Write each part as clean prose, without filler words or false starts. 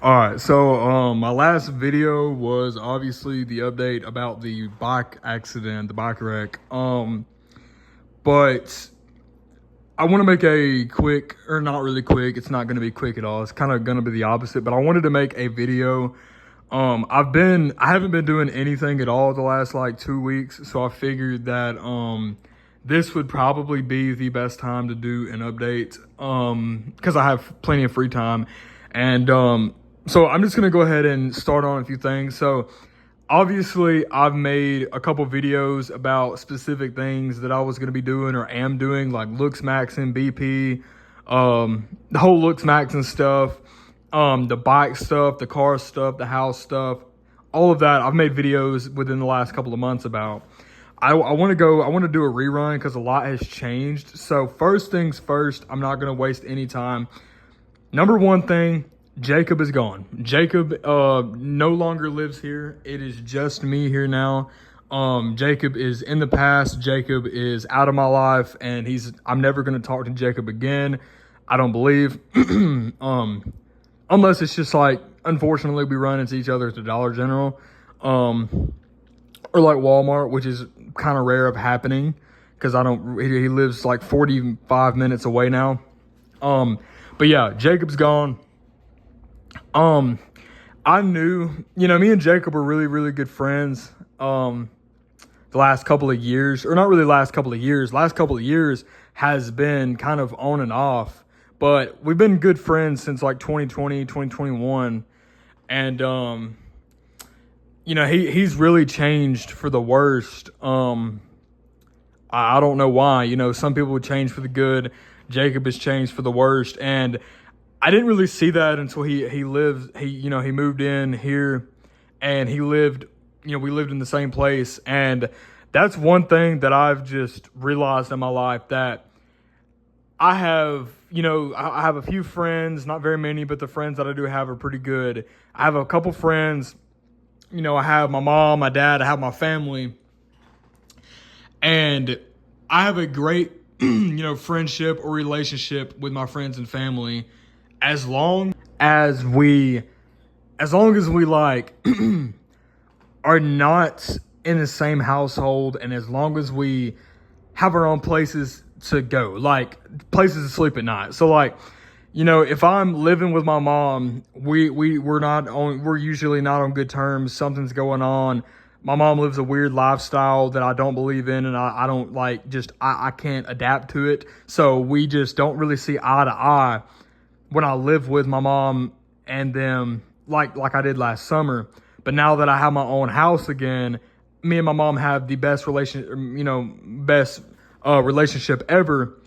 All right, so my last video was obviously the update about the bike accident, the bike wreck. But I want to make a quick, or not really quick. It's not going to be quick at all. It's kind of going to be the opposite. But I wanted to make a video. I haven't been doing anything at all the last like 2 weeks, so I figured that this would probably be the best time to do an update because I have plenty of free time. And so I'm just going to go ahead and start on a few things. So obviously I've made a couple videos about specific things that I was going to be doing or am doing, like Looksmaxxing, BP, the whole Looksmaxxing stuff, the bike stuff, the car stuff, the house stuff, all of that. I've made videos within the last couple of months about. I want to do a rerun because a lot has changed. So first things first, I'm not going to waste any time. Number one thing, Jacob is gone. Jacob no longer lives here. It is just me here now. Jacob is in the past. Jacob is out of my life, and I'm never going to talk to Jacob again. I don't believe. Unless it's just like, unfortunately, we run into each other at the Dollar General. Or like Walmart, which is kind of rare of happening because he lives like 45 minutes away now. But yeah, Jacob's gone. I knew, me and Jacob were really, really good friends, the last couple of years, or not really last couple of years has been kind of on and off, but we've been good friends since like 2020, 2021. And, he's really changed for the worst. I don't know why, some people would change for the good. Jacob has changed for the worst. And I didn't really see that until he moved in here, and we lived in the same place. And that's one thing that I've just realized in my life, that I have a few friends, not very many, but the friends that I do have are pretty good. I have a couple friends, I have my mom, my dad, I have my family, and I have a great, friendship or relationship with my friends and family. As long as we like are not in the same household, and as long as we have our own places to go, like places to sleep at night. So like, if I'm living with my mom, we're usually not on good terms. Something's going on. My mom lives a weird lifestyle that I don't believe in, and I don't like, I can't adapt to it. So we just don't really see eye to eye when I live with my mom and them, like I did last summer. But now that I have my own house again, me and my mom have the best relationship ever,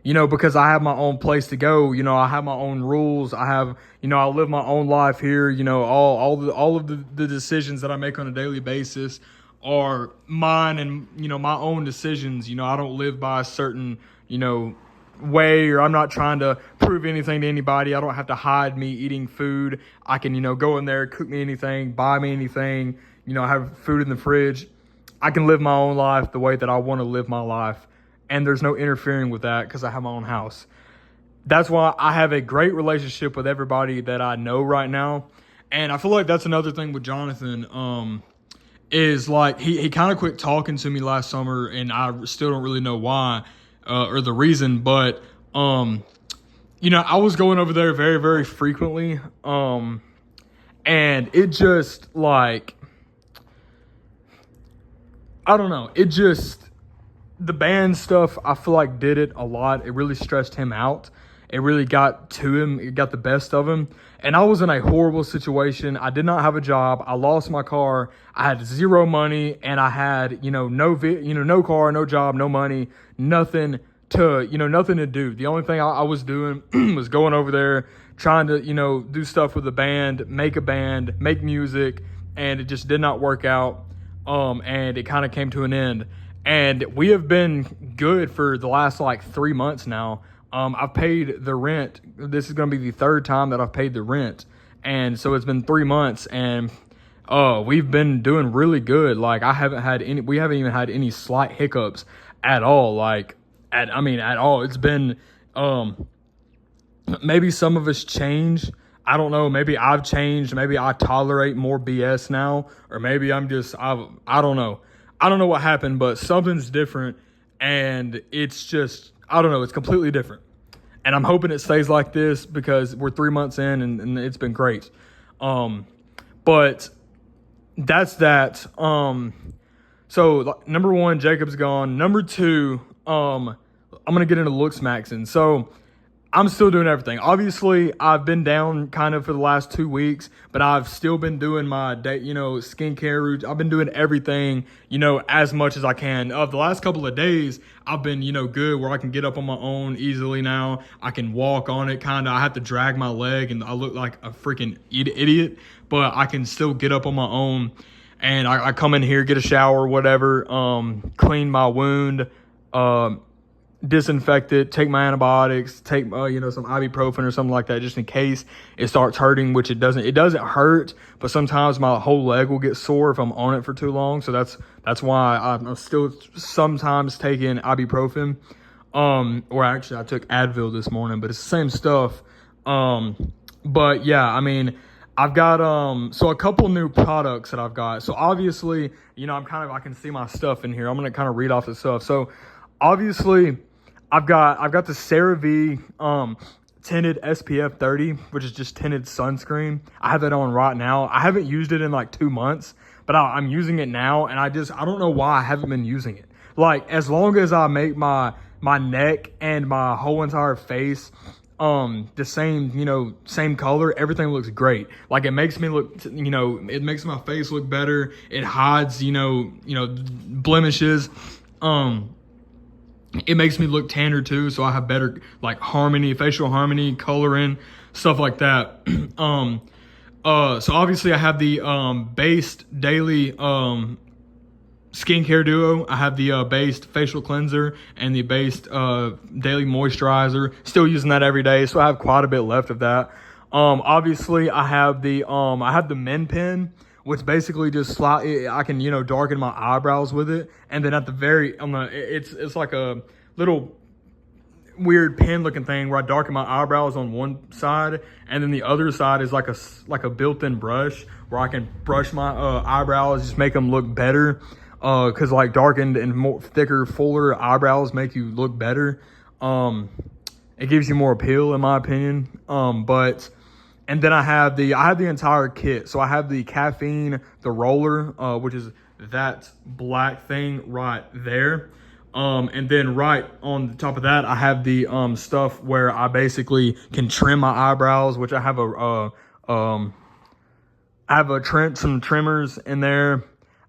because I have my own place to go. I have my own rules. I live my own life here. All of the decisions that I make on a daily basis are mine, and, my own decisions. I don't live by a certain, way, or I'm not trying to prove anything to anybody. I don't have to hide me eating food. I can, go in there, cook me anything, buy me anything, have food in the fridge. I can live my own life the way that I want to live my life. And there's no interfering with that because I have my own house. That's why I have a great relationship with everybody that I know right now. And I feel like that's another thing with Jonathan, is like he kind of quit talking to me last summer, and I still don't really know why. Or the reason, but, I was going over there very, very frequently. And it just like, I don't know. The band stuff, I feel like did it a lot. It really stressed him out. It really got to him. It got the best of him. And I was in a horrible situation. I did not have a job. I lost my car. I had zero money, and I had, no car, no job, no money, nothing to do. The only thing I was doing was going over there, trying to, do stuff with the band, make music, and it just did not work out. And it kind of came to an end. And we have been good for the last like 3 months now. I've paid the rent. This is going to be the third time that I've paid the rent. And so it's been 3 months, and we've been doing really good. Like we haven't even had any slight hiccups at all. At all. It's been, maybe some of us change I don't know, maybe I've changed, maybe I tolerate more BS now, or maybe I don't know. I don't know what happened, but something's different, and it's just, I don't know, it's completely different. And I'm hoping it stays like this because we're 3 months in and it's been great. But that's that. So number one, Jacob's gone. Number two, I'm gonna get into Looksmaxxing. So I'm still doing everything. Obviously, I've been down kind of for the last 2 weeks, but I've still been doing my day, skincare routine. I've been doing everything, as much as I can. The last couple of days, I've been, good where I can get up on my own easily now. I can walk on it kind of. I have to drag my leg and I look like a freaking idiot, but I can still get up on my own. And I come in here, get a shower, whatever, clean my wound, disinfect it, take my antibiotics, take some ibuprofen or something like that, just in case it starts hurting, which it doesn't hurt, but sometimes my whole leg will get sore if I'm on it for too long. So that's why I'm still sometimes taking ibuprofen. Or actually I took Advil this morning, but it's the same stuff. But yeah, I mean, I've got so a couple new products that I've got. So obviously, I can see my stuff in here. I'm gonna kind of read off the stuff. So obviously, I've got the CeraVe tinted SPF 30, which is just tinted sunscreen. I have that on right now. I haven't used it in like 2 months, but I'm using it now, and I don't know why I haven't been using it. Like, as long as I make my neck and my whole entire face the same color, everything looks great. Like, it makes me look, it makes my face look better. It hides, blemishes. It makes me look tanner too, so I have better like harmony, facial harmony, coloring, stuff like that. So obviously I have the based daily skincare duo. I have the based facial cleanser and the based daily moisturizer. Still using that every day, so I have quite a bit left of that. Obviously I have the Men Pen, which basically just I can darken my eyebrows with it, and then at the very it's like a little weird pen looking thing where I darken my eyebrows on one side, and then the other side is like a built-in brush where I can brush my eyebrows, just make them look better. Because like darkened and more thicker, fuller eyebrows make you look better. It gives you more appeal, in my opinion. And then I have the entire kit. So I have the caffeine, the roller, which is that black thing right there. And then right on the top of that, I have the stuff where I basically can trim my eyebrows, which I have some trimmers in there.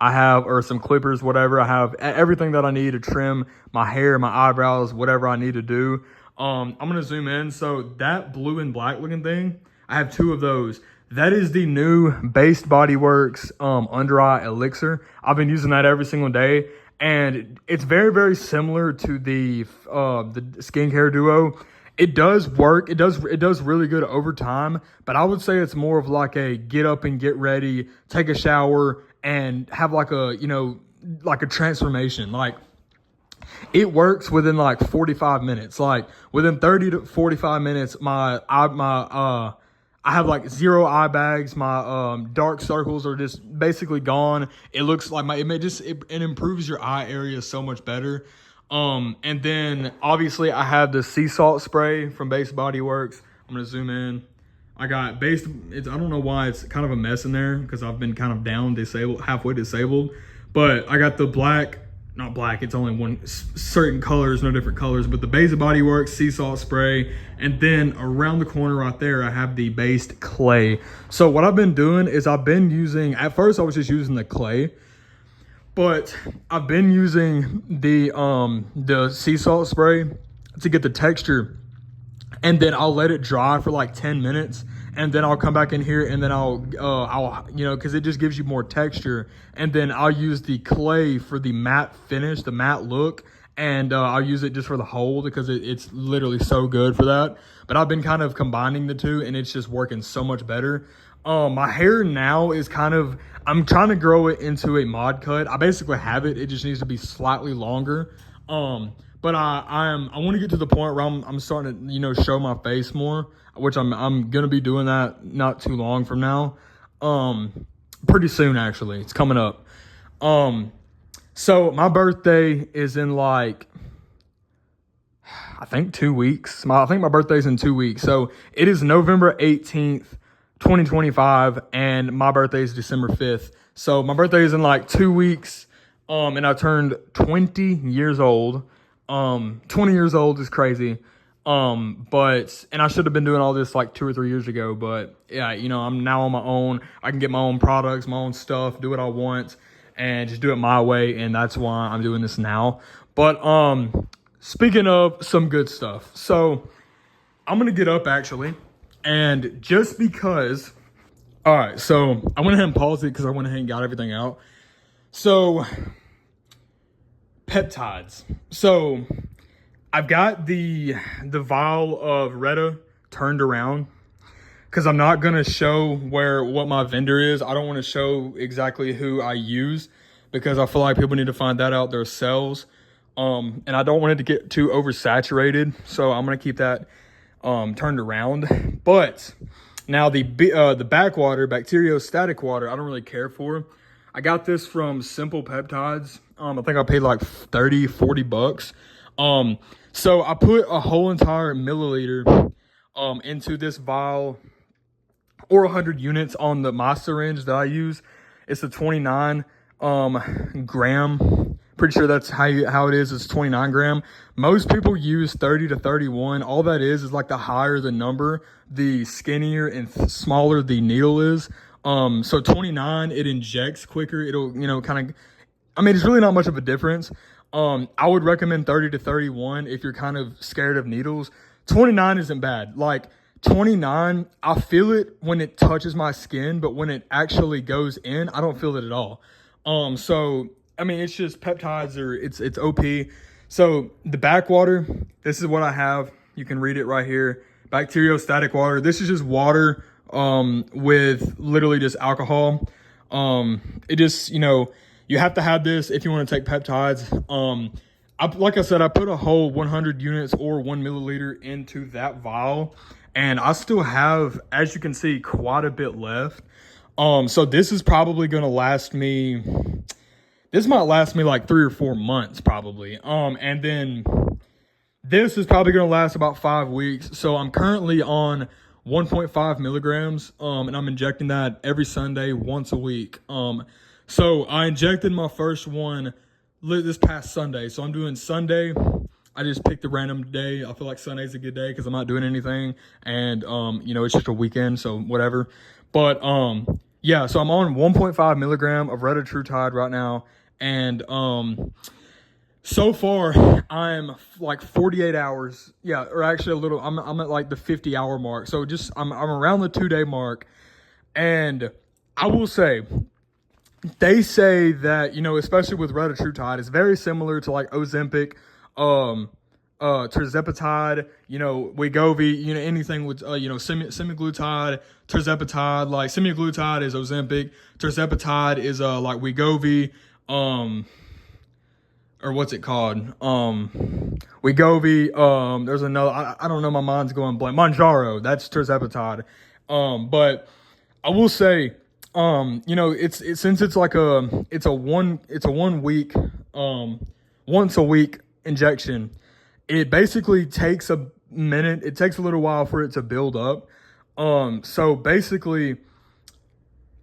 Or some clippers, whatever. I have everything that I need to trim my hair, my eyebrows, whatever I need to do. I'm gonna zoom in. So that blue and black looking thing, I have 2 of those. That is the new Based Body Works under eye elixir. I've been using that every single day, and it's very, very similar to the skincare duo. It does work. It does really good over time, but I would say it's more of like a get up and get ready, take a shower, and have like a transformation. Like, it works within like 45 minutes. Like, within 30 to 45 minutes, I have like 0 eye bags. My dark circles are just basically gone. It looks like it improves your eye area so much better. And then obviously I have the sea salt spray from Based Body Works. I'm gonna zoom in. I got I don't know why it's kind of a mess in there, because I've been kind of halfway disabled. But I got the not black, it's only one certain colors, no different colors, but the Based Body Works sea salt spray. And then around the corner right there, I have the Based clay. So what I've been doing is at first I was just using the clay, but I've been using the sea salt spray to get the texture. And then I'll let it dry for like 10 minutes, and then I'll come back in here, and then I'll because it just gives you more texture. And then I'll use the clay for the matte finish, the matte look, and I'll use it just for the hold, because it's literally so good for that. But I've been kind of combining the two, and it's just working so much better. My hair now is I'm trying to grow it into a mod cut. I basically have it. It just needs to be slightly longer. But I want to get to the point where I'm starting to, show my face more. which I'm gonna be doing that not too long from now. Pretty soon actually. It's coming up. So my birthday is in like I think 2 weeks. I think my birthday's in 2 weeks. So it is November 18th, 2025, and my birthday is December 5th. So my birthday is in like 2 weeks. And I turned 20 years old. 20 years old is crazy. And I should have been doing all this like 2 or 3 years ago, but yeah, you know, I'm now on my own. I can get my own products, my own stuff, do what I want, and just do it my way. And that's why I'm doing this now. But, speaking of some good stuff, so I'm going to get up actually, and just because, all right, so I went ahead and paused it because I went ahead and got everything out. So peptides. So I've got the vial of Retta turned around because I'm not going to show what my vendor is. I don't want to show exactly who I use because I feel like people need to find that out themselves. And I don't want it to get too oversaturated, so I'm going to keep that turned around. But now the backwater, bacteriostatic water, I don't really care for. I got this from Simple Peptides. I think I paid like 30, 40 bucks. So I put a whole entire milliliter into this vial, or 100 units on my syringe that I use. It's a 29 gram. Pretty sure that's how it is. It's 29 gram. Most people use 30 to 31. All that is like the higher the number, the skinnier and smaller the needle is. So 29, it injects quicker. It'll, you know, kind of, I mean, it's really not much of a difference. I would recommend 30 to 31 if you're kind of scared of needles. 29 isn't bad. Like 29, I feel it when it touches my skin, but when it actually goes in, I don't feel it at all. So I mean, it's just peptides, or it's OP. So the backwater, this is what I have. You can read it right here. Bacteriostatic water. This is just water with literally just alcohol. It just, you know, you have to have this if you want to take peptides. Like I said, I put a whole 100 units or 1 milliliter into that vial, and I still have, as you can see, quite a bit left. So this is probably going to last me. This might last me like 3 or 4 months probably. And then this is probably going to last about 5 weeks. So I'm currently on 1.5 milligrams. And I'm injecting that every Sunday, once a week. So I injected my first one this past Sunday. So I'm doing Sunday. I just picked a random day. I feel like Sunday's a good day because I'm not doing anything. And, you know, it's just a weekend, so whatever. But, yeah, so I'm on 1.5 milligram of Retatrutide right now. And so far I'm like 48 hours. Yeah, or actually a little, I'm at like the 50-hour mark. So just I'm around the 2-day mark. And I will say, they say that, you know, especially with Retatrutide, it's very similar to like Ozempic, tirzepatide, you know, Wegovy, you know, anything with, you know, semaglutide, tirzepatide, like semaglutide is Ozempic, tirzepatide is, like Wegovy, or what's it called? Wegovy, there's another, I don't know, my mind's going blank. Mounjaro, that's tirzepatide. But I will say, you know, it's since it's like it's a 1 week, once a week injection, it basically takes a minute. It takes a little while for it to build up. So basically,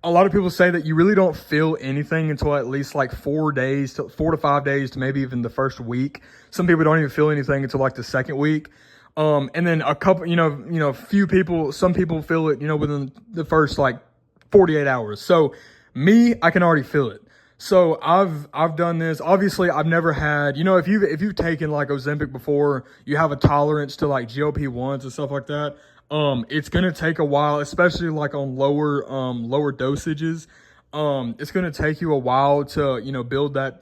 a lot of people say that you really don't feel anything until at least like 4 to 5 days to maybe even the first week. Some people don't even feel anything until like the second week. And then a couple, some people feel it, you know, within the first like 48 hours. So me, I can already feel it. So I've done this. Obviously, I've never had, you know, if you've taken like Ozempic before, you have a tolerance to like GLP-1s and stuff like that. It's going to take a while, especially like on lower dosages. It's going to take you a while to, you know, build that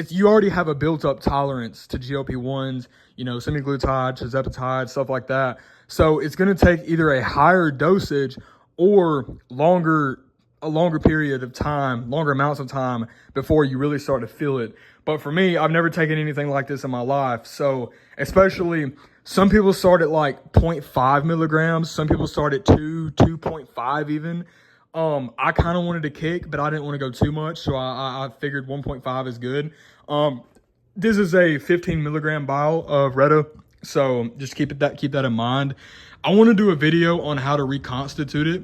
you already have a built up tolerance to GLP-1s, you know, semaglutide, tirzepatide, stuff like that. So it's going to take either a higher dosage or a longer period of time, longer amounts of time before you really start to feel it. But for me, I've never taken anything like this in my life. So especially Some people start at like 0.5 milligrams. Some people start at 2.5 even. I kind of wanted to kick, but I didn't want to go too much, so I figured 1.5 is good. This is a 15 milligram vial of Retta, so just keep that in mind. I want to do a video on how to reconstitute it,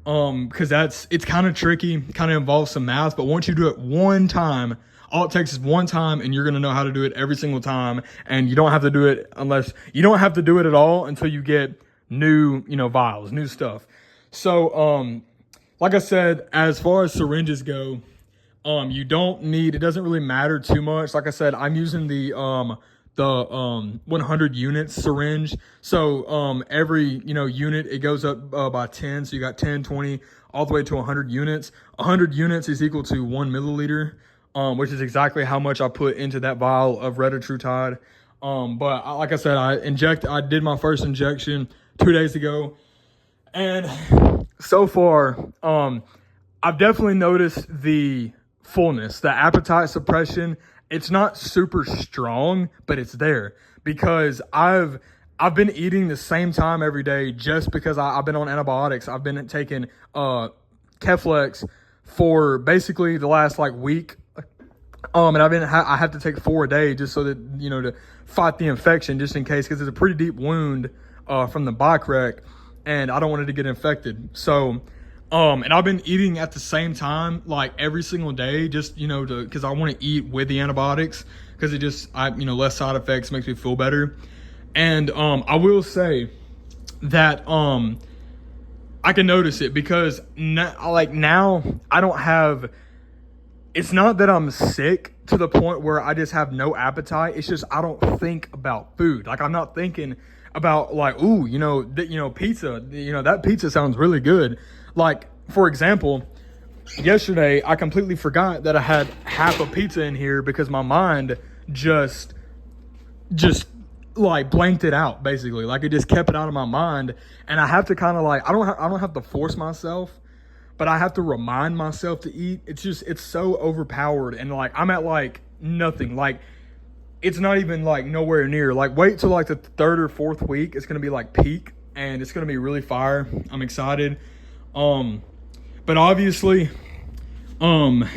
because it's kind of tricky, kind of involves some math, but once you do it one time, all it takes is one time, and you're going to know how to do it every single time, and you don't have to do it at all until you get new, vials, new stuff. So, like I said, as far as syringes go, you don't need, it doesn't really matter too much. Like I said, I'm using the 100 units syringe. So, every, unit, it goes up by 10. So you got 10, 20, all the way to 100 units. 100 units is equal to 1 milliliter, which is exactly how much I put into that vial of Retatrutide. But like I said, I did my first injection 2 days ago. And so far, I've definitely noticed the fullness, the appetite suppression. It's not super strong, but it's there because I've been eating the same time every day just because I've been on antibiotics. I've been taking Keflex for basically the last week. And I have to take 4 a day just so that, to fight the infection just in case, because it's a pretty deep wound from the bike wreck. And I don't want it to get infected. So, and I've been eating at the same time, every single day, just, because I want to eat with the antibiotics, because it just, less side effects, makes me feel better. And, I will say that, I can notice it because now I don't have, it's not that I'm sick to the point where I just have no appetite. It's just, I don't think about food. I'm not thinking about ooh, pizza, that pizza sounds really good. For example, yesterday I completely forgot that I had half a pizza in here because my mind just blanked it out, basically. It just kept it out of my mind, and I have to kind of I don't have to force myself, but I have to remind myself to eat. It's so overpowered, and I'm at nothing. It's not even nowhere near. Wait till the 3rd or 4th week. It's gonna be peak, and it's gonna be really fire. I'm excited. But obviously, I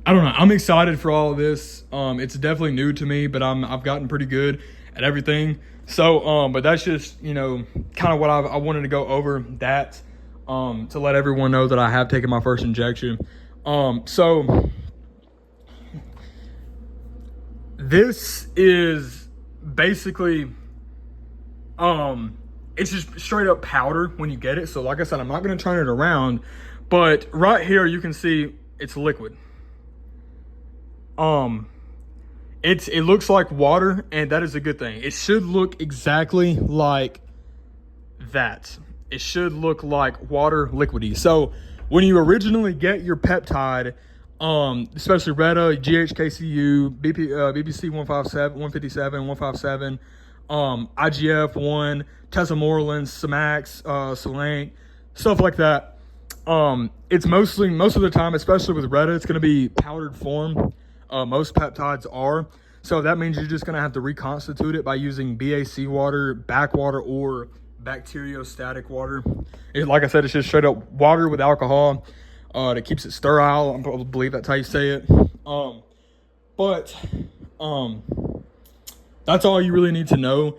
don't know. I'm excited for all of this. It's definitely new to me, but I've gotten pretty good at everything. So, but that's just kind of what I wanted to go over that, to let everyone know that I have taken my first injection. So. This is basically, it's just straight up powder when you get it. So like I said, I'm not going to turn it around, but right here you can see it's liquid. It looks like water, and that is a good thing. It should look exactly like that. It should look like water liquidy. So when you originally get your peptide, especially Retta, GHKCU, BBC 157, 157, IGF-1, tesamorelin, Samax, Solank, stuff like that. It's most of the time, especially with Retta, it's going to be powdered form. Most peptides are. So that means you're just going to have to reconstitute it by using BAC water, backwater, or bacteriostatic water. Like I said, it's just straight up water with alcohol. That keeps it sterile. I believe that's how you say it. But that's all you really need to know.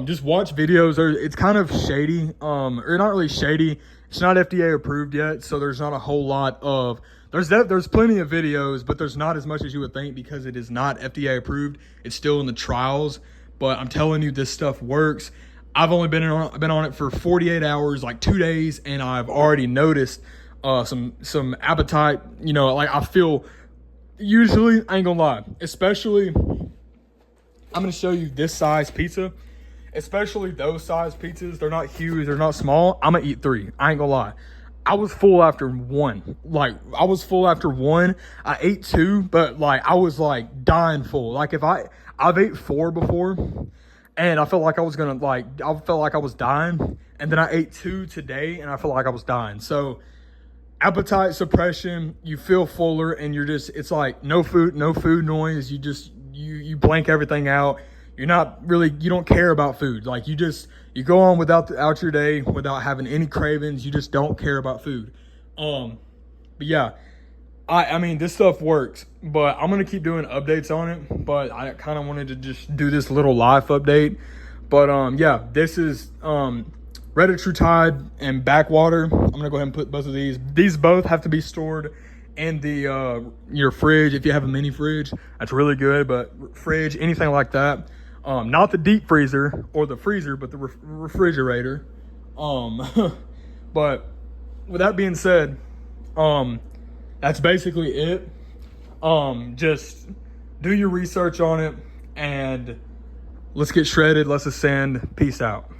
Just watch videos. It's kind of shady, or not really shady. It's not FDA approved yet, so there's not a whole lot of. There's plenty of videos, but there's not as much as you would think because it is not FDA approved. It's still in the trials, but I'm telling you, this stuff works. I've only been on it for 48 hours, 2 days, and I've already noticed some appetite. I feel, usually, I ain't gonna lie, especially, I'm gonna show you this size pizza, especially those size pizzas. They're not huge, they're not small. I'm gonna eat 3. I ain't gonna lie. I was full after 1. I ate 2, but I was dying full. I've ate 4 before, and I felt like I was gonna I felt like I was dying, and then I ate 2 today, and I felt like I was dying. So appetite suppression, you feel fuller, and you're just, it's no food noise. You blank everything out. you're not really, you don't care about food. Like you go on without your day without having any cravings. You just don't care about food. But yeah, I mean, this stuff works, but I'm going to keep doing updates on it. But I kind of wanted to just do this little life update. But yeah, this is Tide and backwater. I'm going to go ahead and put both of these. These both have to be stored in the your fridge. If you have a mini fridge, that's really good. But fridge, anything like that. Not the deep freezer or the freezer, but the refrigerator. But with that being said, that's basically it. Just do your research on it and let's get shredded. Let's ascend. Peace out.